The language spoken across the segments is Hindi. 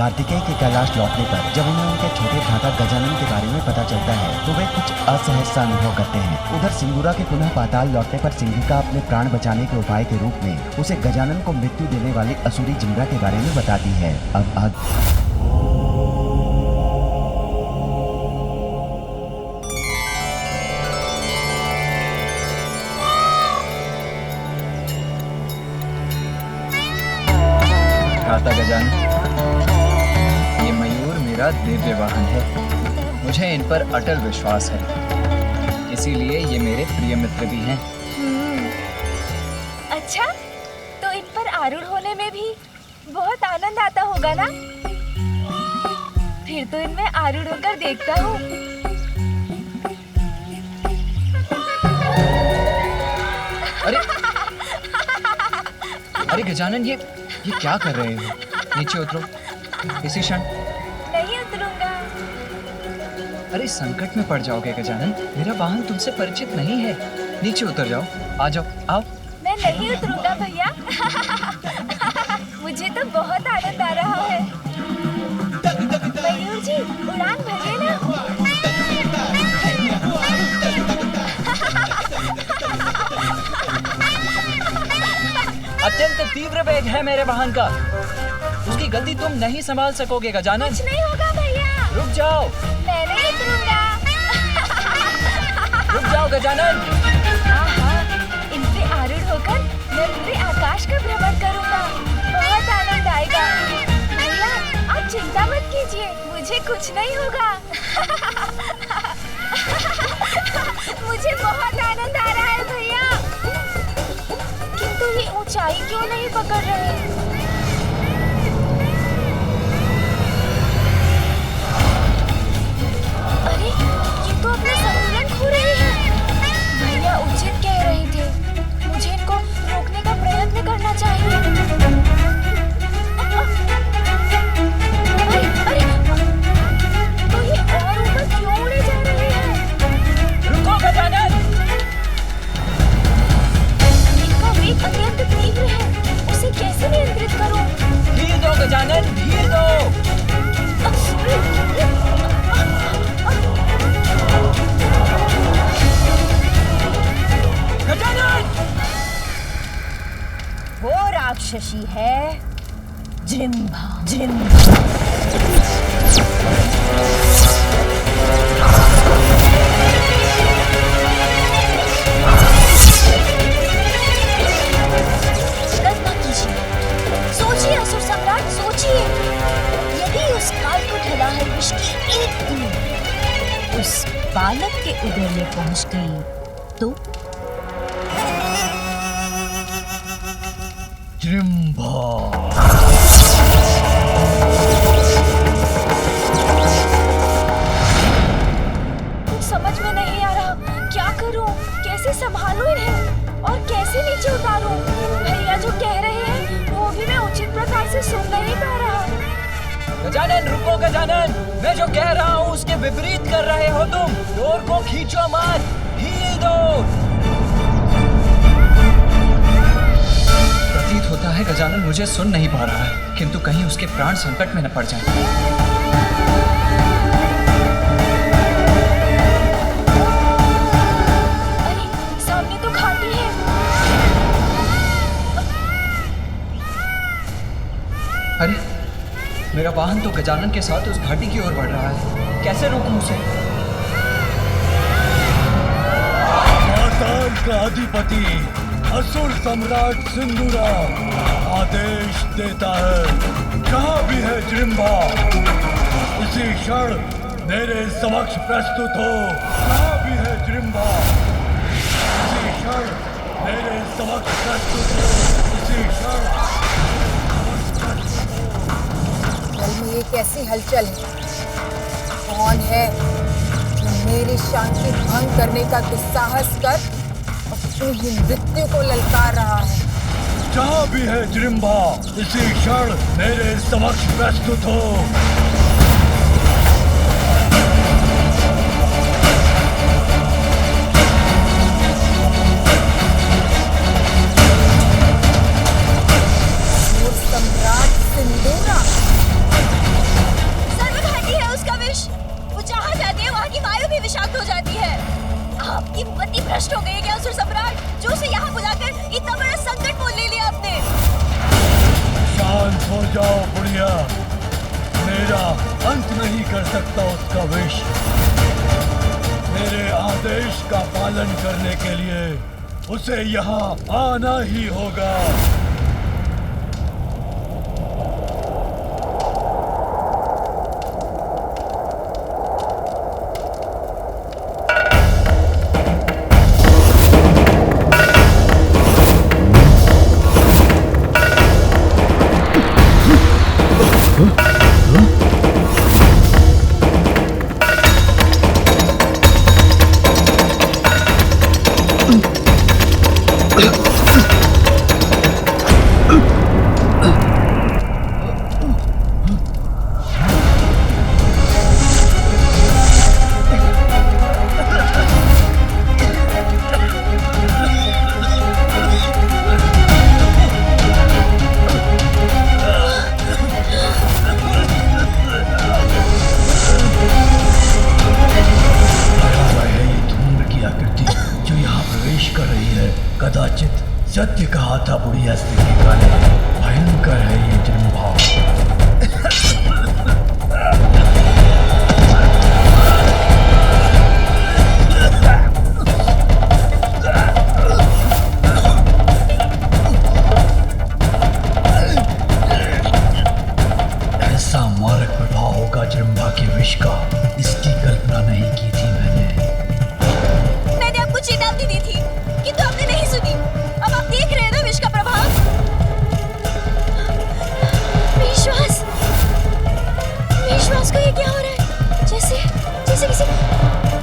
कार्तिकेय के कैलाश लौटने पर जब उन्हें उनके छोटे भ्राता गजानन के बारे में पता चलता है तो वे कुछ असहज सा अनुभव करते हैं। उधर सिंदूरा के पुनः पाताल लौटने पर सिंघिका अपने प्राण बचाने के उपाय के रूप में उसे गजानन को मृत्यु देने वाली असुरी जिम्रा के बारे में बताती है। अब भ्राता गजानन, ये मयूर मेरा दिव्य वाहन है। मुझे इन पर अटल विश्वास है, इसीलिए ये मेरे प्रिय मित्र भी हैं। अच्छा, तो इन पर आरूढ़ होने में भी बहुत आनंद आता होगा ना? फिर तो इनमें आरूढ़ होकर देखता हूँ। अरे गजानन, ये क्या कर रहे हो? नीचे उतरो इसी क्षण। नहीं उतरूंगा। अरे संकट में पड़ जाओगे गजानन, मेरा वाहन तुमसे परिचित नहीं है। नीचे उतर जाओ, आ जाओ, आओ। मैं नहीं उतरूंगा भैया। मुझे तो बहुत आनंद आ रहा है। मयूर जी, उड़ान भरिए ना। अत्यंत तीव्र वेग है मेरे वाहन का, उसकी गति तुम नहीं संभाल सकोगे गजानन। कुछ नहीं होगा भैया। रुक जाओ। मैं नहीं उतरूंगा। रुक जाओ गजानन। हाँ, इन पे आरूढ़ होकर मैं पूरे आकाश का भ्रमण करूंगा। बहुत आनंद आएगा। भैया, आप चिंता मत कीजिए, मुझे कुछ नहीं होगा। मुझे बहुत आनंद आ रहा है भैया। किंतु ये ऊंचाई क्यों नहीं पकड़ रहे? अरे, ये तो अपना संतुलन खो रही है। भैया उचित कह रही थे, मुझे इनको रोकने का प्रयत्न करना चाहिए। अरे, तो ये और ऊपर क्यों उड़े जा रहे हैं? रुको गजानन। इनका वेग अत्यंत तीव्र है, उसे कैसे नियंत्रित करूं? धीर दो गजानन, धीर दो। गजानन! वो राक्षसी है जिम्भा। सोचिए असुर सम्राट, सोचिए। यदि उस काल को ढला है विष की एक बूंद उस बालक के उदर में पहुंच गई तो? समझ में नहीं आ रहा, क्या करूं? कैसे संभालूं इन्हें और कैसे नीचे उतारूं? भैया जो कह रहे हैं वो भी मैं उचित प्रकार से सुन नहीं पा रहा। गजानन रुको गजानन, मैं जो कह रहा हूँ उसके विपरीत कर रहे हो तुम। डोर को खींचो मत, ढील दो। प्रतीत होता है गजानन मुझे सुन नहीं पा रहा है, किंतु कहीं उसके प्राण संकट में न पड़ जाए। अरे, मेरा वाहन तो गजानन के साथ उस घाटी की ओर बढ़ रहा है, कैसे रोकूं उसे? पाताल का अधिपति असुर सम्राट सिंदूरा आदेश देता है, जहाँ भी है जिम्भा इसी क्षण मेरे समक्ष प्रस्तुत हो। जहाँ भी है जिम्भा इसी क्षण मेरे समक्ष प्रस्तुत हो। इसी क्षण में ये कैसी हलचल है? कौन है जो मेरी शांति भंग करने का दुस्साहस कर अपनी ही मृत्यु को ललकार रहा है? जहाँ भी है जिम्भा इसी क्षण मेरे समक्ष प्रस्तुत हो। सम्राट सिंदूरा जाओ बुढ़िया, मेरा अंत नहीं कर सकता उसका विष। मेरे आदेश का पालन करने के लिए उसे यहाँ आना ही होगा। कदाचित सत्य कहा था बुढ़िया से निकाले, भयंकर है ये जन्मभाव। ऐसा मारक प्रभाव होगा जन्मभा के विष का, इसकी कल्पना नहीं की थी मैंने आपको चेतावनी दी थी किंतु आपने नहीं सुनी। अब आप देख रहे हैं ना विष का प्रभाव। विश्वास को ये क्या हो रहा है? जैसे किसी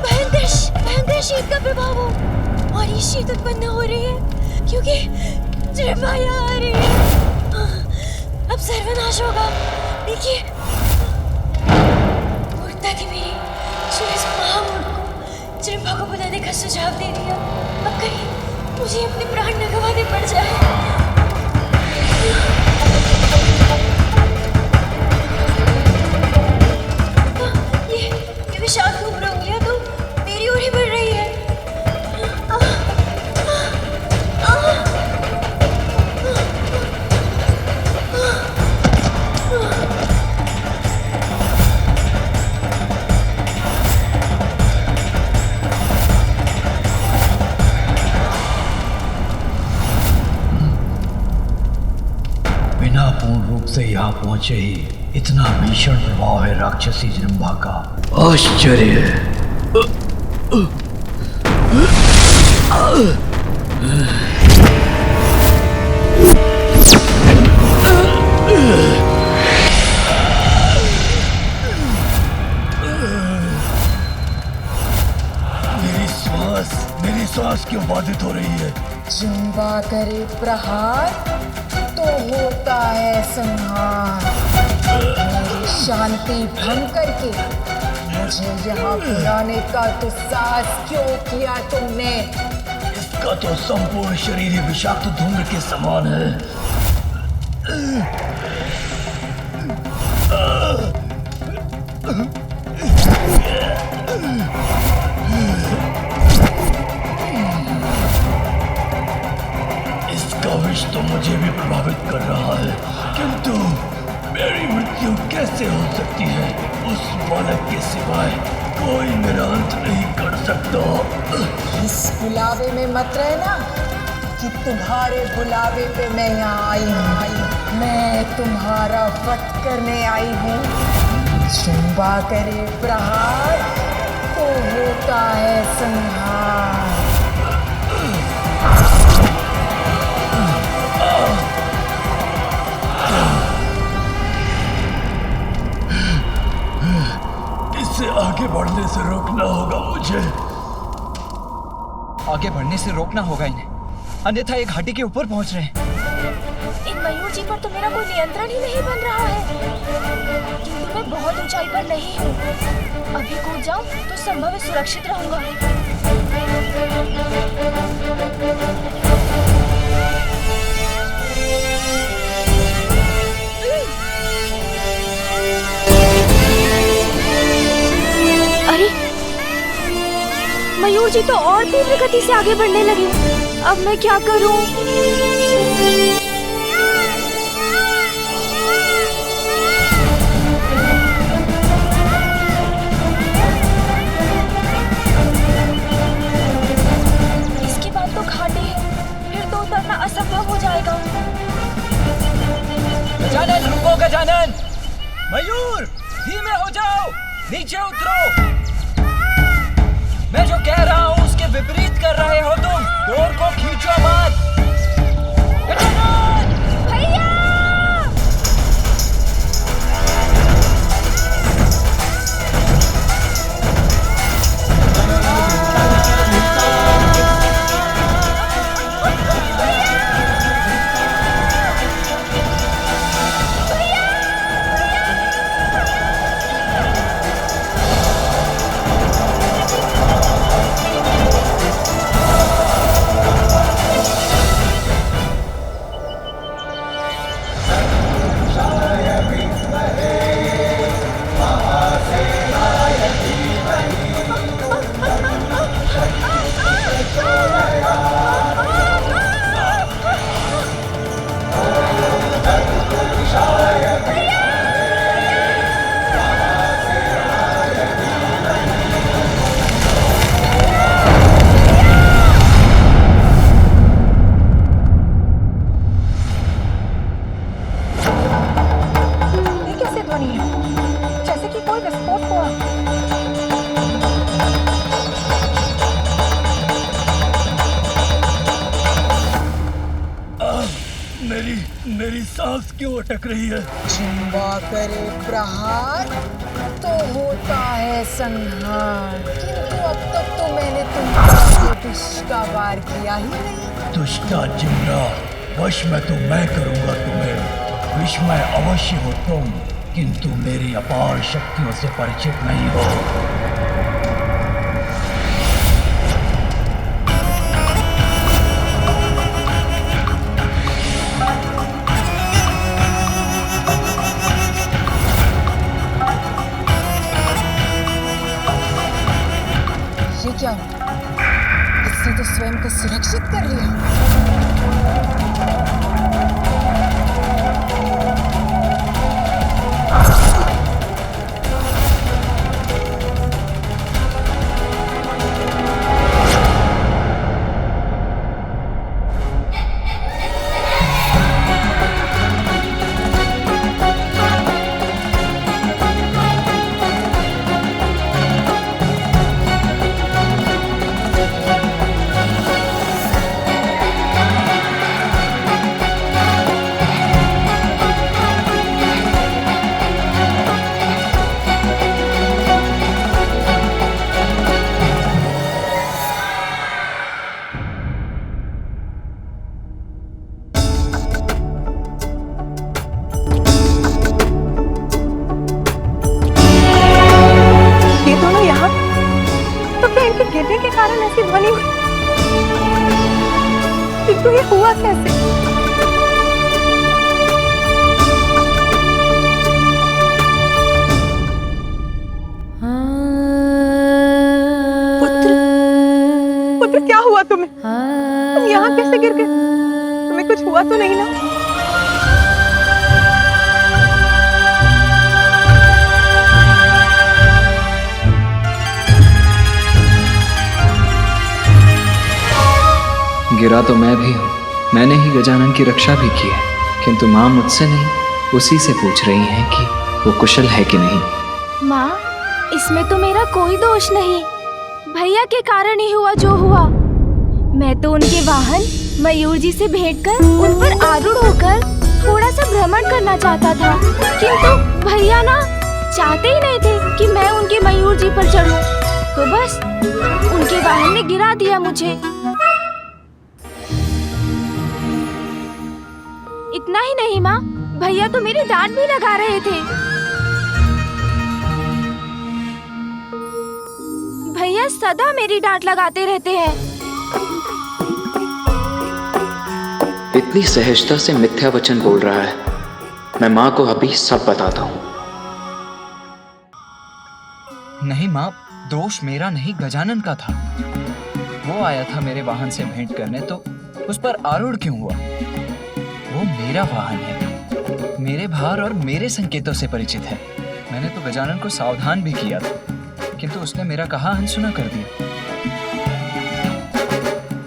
भयंकर शीत का प्रभाव हो, और ये शीत उत्पन्न हो रही है क्योंकि जन्मभा यहाँ आ रही है। अब सर्वनाश होगा। देखिए मूर्ता थी मेरी जो इस महामूर्ख को जन्मभा को बुलाने का सुझाव दे दिया। अब कहीं मुझे अपने प्राण न गंवाने पड़ जाए। ये विशाल घूम रही है तो मेरी ओर ही बढ़ रही है। बिना पूर्ण रूप से यहाँ पहुंचे ही इतना भीषण प्रभाव है राक्षसी जन्मभा का। आश्चर्य है। मेरी सांस क्यों बाधित हो रही है? जन्मभा करे प्रहार तो होता है संहार। मेरी शांति भंग करके मुझे यहाँ बुलाने का दुस्साहस क्यों किया तुमने? इसका तो संपूर्ण शरीर ही विषाक्त धूम्र के समान है। इसका विष तो मुझे भी प्रभावित कर रहा है, किंतु मेरी मृत्यु कैसे हो सकती है? उस बालक के सिवाय कोई मेरा अंत नहीं कर सकता। इस बुलावे में मत रहना कि तुम्हारे बुलावे पे मैं यहाँ आई हूँ। मैं तुम्हारा वध करने आई हूँ। जन्मभा करे प्रहार तो होता है संहार। इसे आगे बढ़ने से रोकना होगा मुझे। आगे बढ़ने से रोकना होगा इन्हें, अन्यथा ये घाटी के ऊपर पहुंच रहे हैं। इन मयूर जी पर तो मेरा कोई नियंत्रण ही नहीं बन रहा है, किंतु मैं बहुत ऊंचाई पर नहीं हूँ। अभी कूद जाऊं तो संभव है सुरक्षित रहूंगा। अरे मयूर जी तो और तीव्र गति से आगे बढ़ने लगे। अब मैं क्या करूं? जाएगा। गजानन रुको, गजानन! मयूर धीमे हो जाओ, नीचे उतरो। मैं जो कह रहा हूँ उसके विपरीत कर रहे हो तुम। डोर को खींचो मत। गजानन! भैया! जैसे कि कोई विस्फोट हुआ। मेरी सांस क्यों अटक रही है? जिम्बा करे प्रहार तो होता है संहार, किंतु अब तक तो मैंने तुम पर विष का वार किया ही नहीं। दुष्टा जिम्रा, वश में तो मैं करूंगा तुम्हें। विस्मय अवश्य हो तुम, किंतु मेरी अपार शक्तियों से परिचित नहीं हो। ये क्या हुआ? इसने तो स्वयं को सुरक्षित कर लिया। गिरने के कारण ऐसी ध्वनि हुई, किंतु ये हुआ कैसे? पुत्र क्या हुआ तुम्हें? तुम यहाँ कैसे गिर गए? तुम्हें कुछ हुआ तो नहीं ना? गिरा तो मैं भी हूँ, मैंने ही गजानन की रक्षा भी की है, किंतु माँ मुझसे नहीं उसी से पूछ रही हैं कि वो कुशल है कि नहीं। माँ, इसमें तो मेरा कोई दोष नहीं, भैया के कारण ही हुआ जो हुआ। मैं तो उनके वाहन मयूर जी से भेंट कर उन पर आरूढ़ होकर थोड़ा सा भ्रमण करना चाहता था, किंतु भैया ना चाहते ही नहीं थे कि मैं उनके मयूर जी पर चढ़ूं, तो बस उनके वाहन ने गिरा दिया मुझे। इतना ही नहीं माँ, भैया तो मेरी डांट भी लगा रहे थे। भैया सदा मेरी डांट लगाते रहते हैं। इतनी सहजता से मिथ्या वचन बोल रहा है, मैं माँ को अभी सब बताता हूँ। नहीं माँ, दोष मेरा नहीं गजानन का था। वो आया था मेरे वाहन से भेंट करने, तो उस पर आरूढ़ क्यों हुआ? वो मेरा वाहन है, मेरे भार और मेरे संकेतों से परिचित है। मैंने तो गजानन को सावधान भी किया था, किंतु उसने मेरा कहा अनसुना कर दिया।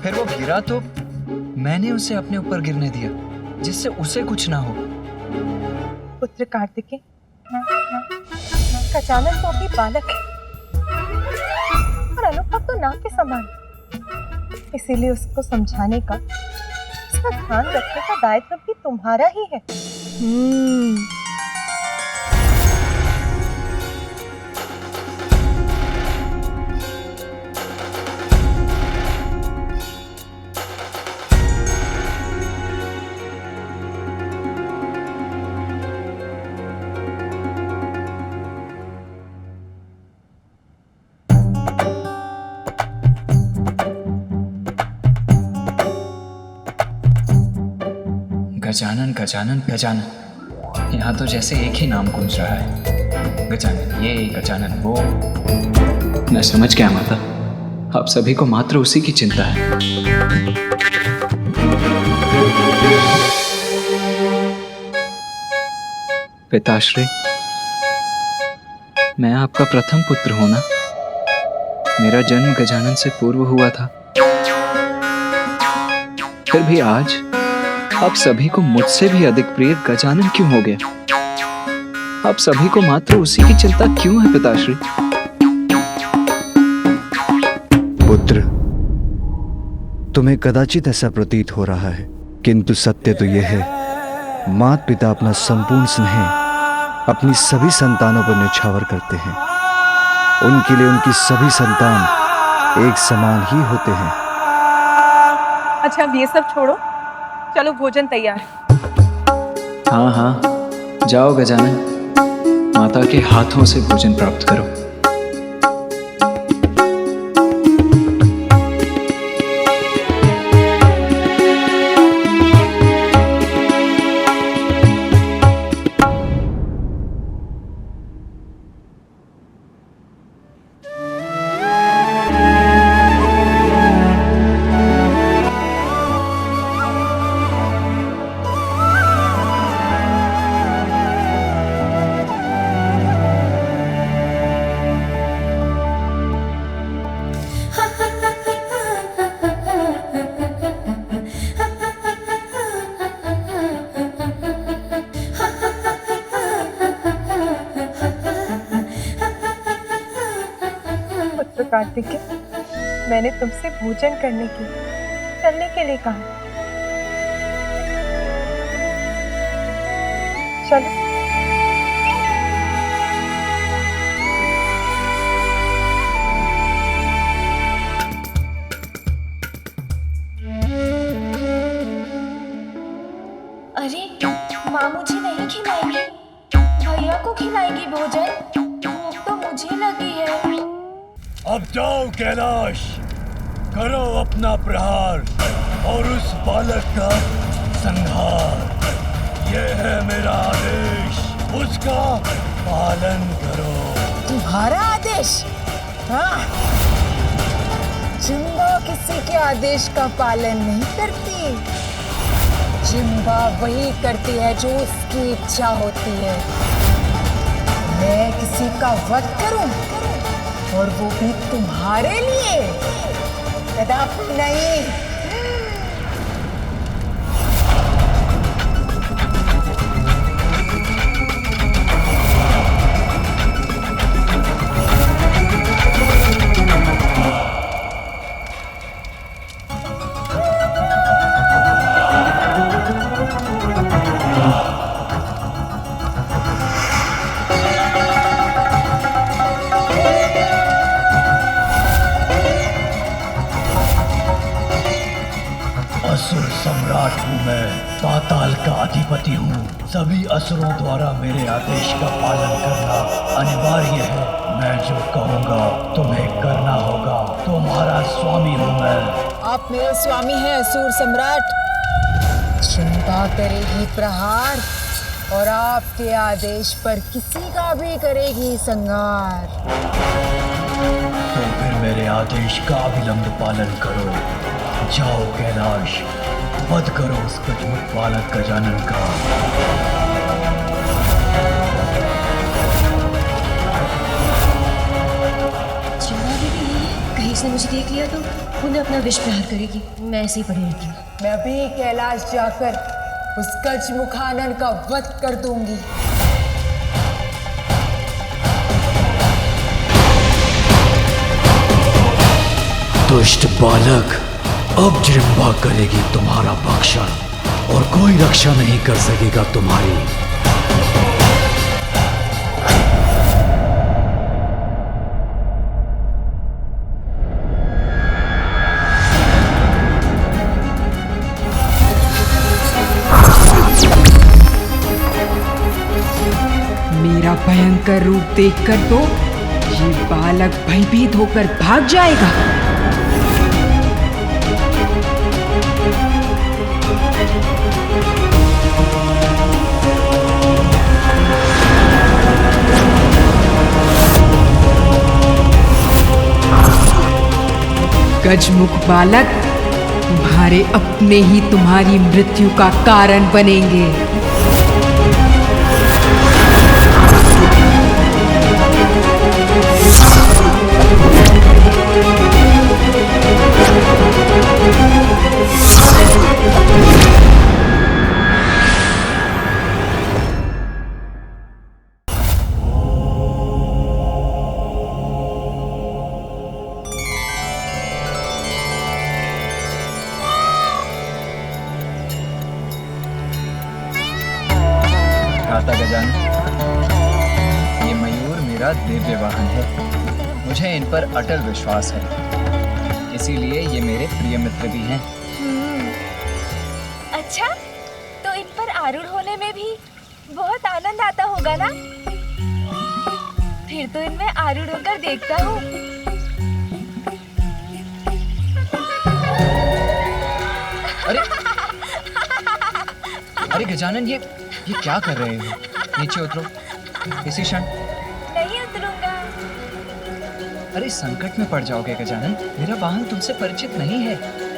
फिर वो गिरा तो मैंने उसे अपने ऊपर गिरने दिया जिससे उसे कुछ ना हो। पुत्र कार्तिकेय, गजानन तो अभी बालक है और अनुभव तो नाव के समान, इसीलिए उसको समझाने का, उसका ध्यान रखने का दायित्व भी तुम्हारा ही है। गजानन गजानन गजानन, यहाँ तो जैसे एक ही नाम गूंज रहा है, गजानन ये गजानन वो। मैं समझ गया माता, आप सभी को मात्र उसी की चिंता है। पिताश्री, मैं आपका प्रथम पुत्र हूं ना। मेरा जन्म गजानन से पूर्व हुआ था, फिर भी आज आप सभी को मुझसे भी अधिक प्रिय गजानन क्यों हो गया? आप सभी को मात्र उसी की चिंता क्यों है पिताश्री? पुत्र, तुम्हें कदाचित ऐसा प्रतीत हो रहा है, किंतु सत्य तो यह है, माता पिता अपना संपूर्ण स्नेह अपनी सभी संतानों पर न्यौछावर करते हैं। उनके लिए उनकी सभी संतान एक समान ही होते हैं। अच्छा, अब ये सब छोड़ो, चलो भोजन तैयार है। हाँ हाँ, जाओ गजानन, माता के हाथों से भोजन प्राप्त करो। कार्तिकेय, मैंने तुमसे भोजन करने के, चलने के लिए कहा। चलो। अरे माँ मुझे नहीं खिलाएगी, भैया को खिलाएगी भोजन। भूख तो मुझे लगी है। अब जाओ कैलाश, करो अपना प्रहार और उस बालक का संहार। यह है मेरा आदेश, उसका पालन करो। तुम्हारा आदेश? हाँ, जिम्बा किसी के आदेश का पालन नहीं करती। जिम्बा वही करती है जो उसकी इच्छा होती है। मैं किसी का वध करूं, और वो भी तुम्हारे लिए? कदापि नहीं। असुर सम्राट हूँ मैं, पाताल का अधिपति हूँ। सभी असुरों द्वारा मेरे आदेश का पालन करना अनिवार्य है। मैं जो कहूँगा तुम्हें करना होगा। तुम्हारा स्वामी हूँ मैं। आप मेरे स्वामी हैं असुर सम्राट। चिंता करेगी प्रहार, और आपके आदेश पर किसी का भी करेगी संहार। तो फिर मेरे आदेश का अविलंब पालन करो। जाओ कैलाश, वध करो उस गजमुख बालक गजानन का। चिंता भी नहीं है, कहीं उसने मुझे देख लिया तो उन्हें अपना विष प्रहार करेगी। मैं ऐसे ही पड़ी रहती हूँ। मैं भी कैलाश जाकर उस गजमुखानन का वध कर दूंगी। दुष्ट बालक, अब जृंभा करेगी तुम्हारा भक्षण और कोई रक्षा नहीं कर सकेगा तुम्हारी। मेरा भयंकर रूप देखकर तो ये बालक भयभीत होकर भाग जाएगा। गजमुख बालक, तुम्हारे अपने ही तुम्हारी मृत्यु का कारण बनेंगे। भ्राता गजानन, ये मयूर मेरा दिव्य वाहन है। मुझे इन पर अटल विश्वास है, इसीलिए ये मेरे प्रिय मित्र भी हैं। अच्छा, तो इन पर आरूढ़ होने में भी बहुत आनंद आता होगा ना? फिर तो इनमें आरूढ़ होकर देखता हूँ। अरे गजानन, ये क्या कर रहे हो? नीचे उतरो इसी क्षण। नहीं उतरूंगा। अरे संकट में पड़ जाओगे गजानन, मेरा वाहन तुमसे परिचित नहीं है।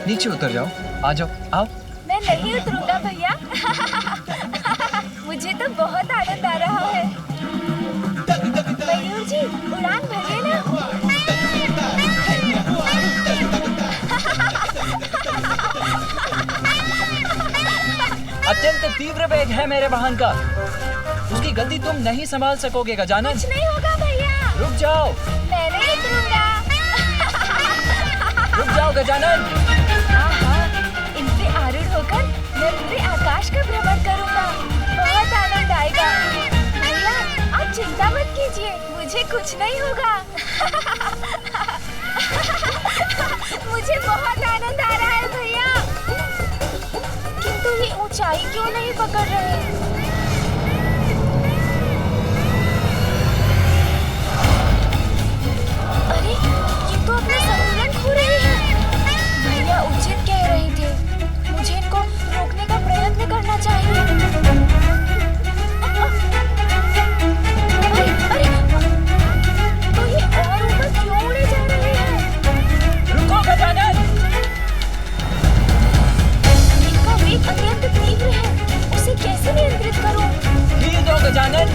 नीचे उतर जाओ, आ जाओ, आओ। मैं नहीं उतरूंगा भैया। मुझे तो बहुत आनंद आ रहा है। मयूर जी, उड़ान भरिए ना। अत्यंत तीव्र वेग है मेरे वाहन का, उसकी गति तुम नहीं संभाल सकोगे गजानन। कुछ नहीं होगा भैया। रुक जाओ। मैं नहीं उतरूंगा। रुक जाओ गजानन। इन पे आरूढ़ होकर मैं पूरे आकाश का भ्रमण करूंगा। बहुत आनंद आएगा। भैया, आप चिंता मत कीजिए, मुझे कुछ नहीं होगा। मुझे बहुत आनंद आ रहा है भैया। किंतु ये ऊंचाई क्यों नहीं पकड़ रहे? अरे, ये तो अपना संतुलन खो रहे हैं। भैया उचित कह रहे थे, मुझे इनको रोकने का प्रयत्न करना चाहिए। अरे, तो ये और ऊपर क्यों उड़े जा रहे हैं? रुको गजानन। इनका वेग अत्यंत तीव्र है, उसे कैसे नियंत्रित करूं? धीर दो गजानन।